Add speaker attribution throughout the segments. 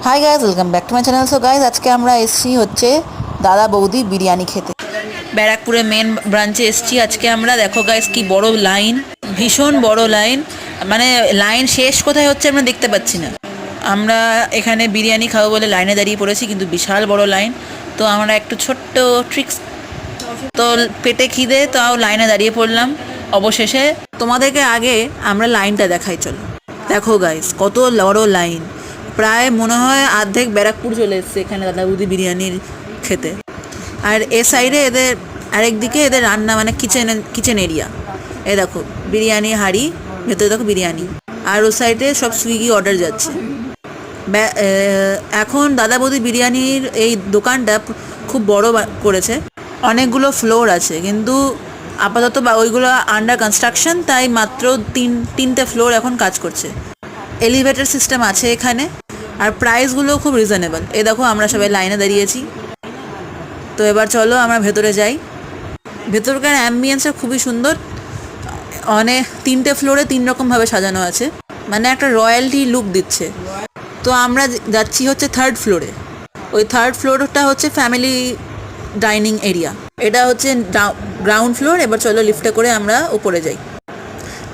Speaker 1: Hi guys, welcome back to my channel. So guys, আজকে আমরা এসছি হচ্ছে দাদা বৌদি বিরিয়ানি খেতে। ব্যারাকপুরে মেন ব্রাঞ্চে এসছি আজকে আমরা। দেখো গাইজ কি বড় লাইন, ভীষণ বড় লাইন। মানে লাইন শেষ কোথায় হচ্ছে আমরা দেখতে পাচ্ছি না। আমরা এখানে বিরিয়ানি খাবো বলে লাইনে দাঁড়িয়ে পড়েছি, কিন্তু বিশাল বড় লাইন। তো আমরা একটু ছোট্ট ট্রিক্স, তো পেটে খিদে তাও লাইনে দাঁড়িয়ে পড়লাম অবশেষে। তোমাদেরকে আগে আমরা লাইনটা দেখাই, চলো। দেখো গাইজ কত বড় লাইন, প্রায় মনে হয় অর্ধেক ব্যারাকপুর চলে এসছে এখানে দাদা বৌদি বিরিয়ানির খেতে। আর এ সাইডে এদের আরেকদিকে এদের রান্না, মানে কিচেন এরিয়া। এ দেখো বিরিয়ানি হাঁড়ি, ভেতরে দেখো বিরিয়ানি। আর ও সাইডে সব সুইগি অর্ডার যাচ্ছে। এখন দাদা বৌদি বিরিয়ানির এই দোকানটা খুব বড় করেছে, অনেকগুলো ফ্লোর আছে, কিন্তু আপাতত ওইগুলো আন্ডার কনস্ট্রাকশন, তাই মাত্র তিনটে ফ্লোর এখন কাজ করছে। এলিভেটর সিস্টেম আছে এখানে, আর প্রাইসগুলো খুব রিজনেবল। এই দেখো আমরা সবাই লাইনে দাঁড়িয়েছি। তো এবার চলো আমরা ভেতরে যাই। ভেতরকার অ্যাম্বিয়েন্সটা খুবই সুন্দর। অনেক তিনটে ফ্লোরে তিন রকমভাবে সাজানো আছে, মানে একটা রয়্যালটি লুক দিচ্ছে। তো আমরা যাচ্ছি হচ্ছে থার্ড ফ্লোরে। ওই থার্ড ফ্লোরটা হচ্ছে ফ্যামিলি ডাইনিং এরিয়া, এটা হচ্ছে গ্রাউন্ড ফ্লোর। এবার চলো লিফটে করে আমরা উপরে যাই।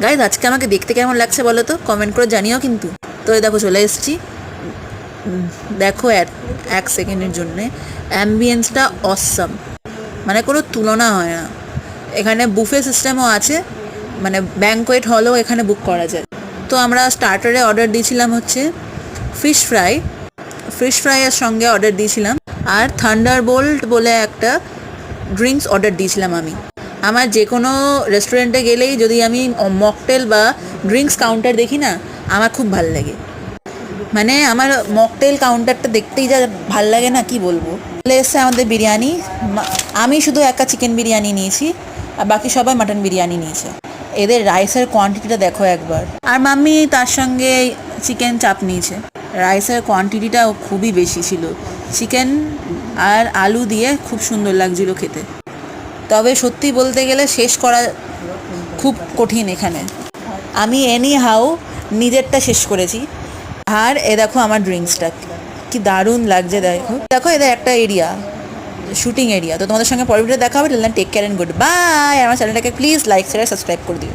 Speaker 1: গাইজ আজকে আমাকে দেখতে কেমন লাগছে বলো তো, কমেন্ট করে জানিও কিন্তু। তো এই দেখো চলে এসেছি। দেখো এক সেকেন্ডের জন্যে অ্যাম্বিয়েন্সটা অসাম, মানে কোনো তুলনা হয় না। এখানে বুফে সিস্টেমও আছে, মানে ব্যাঙ্কোয়েট হলও এখানে বুক করা যায়। তো আমরা স্টার্টারে অর্ডার দিয়েছিলাম হচ্ছে ফিশ ফ্রাইয়ের সঙ্গে অর্ডার দিয়েছিলাম, আর থান্ডারবোল্ট বলে একটা ড্রিঙ্কস অর্ডার দিয়েছিলাম আমি। আমার যে কোনো রেস্টুরেন্টে গেলেই যদি আমি মকটেল বা ড্রিঙ্কস কাউন্টার দেখি না, আমার খুব ভাল লাগে। মানে আমার মকটেল কাউন্টারটা দেখতেই যা ভাল লাগে না, কি বলবো। চলে এসছে আমাদের বিরিয়ানি। আমি শুধু একটা চিকেন বিরিয়ানি নিয়েছি, আর বাকি সবাই মাটন বিরিয়ানি নিয়েছে। এদের রাইসের কোয়ান্টিটিটা দেখো একবার। আর মাম্মি তার সঙ্গে চিকেন চাপ নিয়েছে। রাইসের কোয়ান্টিটিটাও খুবই বেশি ছিল। চিকেন আর আলু দিয়ে খুব সুন্দর লাগছিল খেতে। তবে সত্যি বলতে গেলে শেষ করা খুব কঠিন এখানে। আমি এনি হাউ নিজেরটা শেষ করেছি। আর এ দেখো আমার ড্রিঙ্কসটা কি দারুণ লাগছে। দেখো এদের একটা এরিয়া, শুটিং এরিয়া। তো তোমাদের সঙ্গে পরের ভিডিও দেখা হবে। Take care and good bye. আমার চ্যানেলটাকে প্লিজ লাইক শেয়ার সাবস্ক্রাইব করে দিও।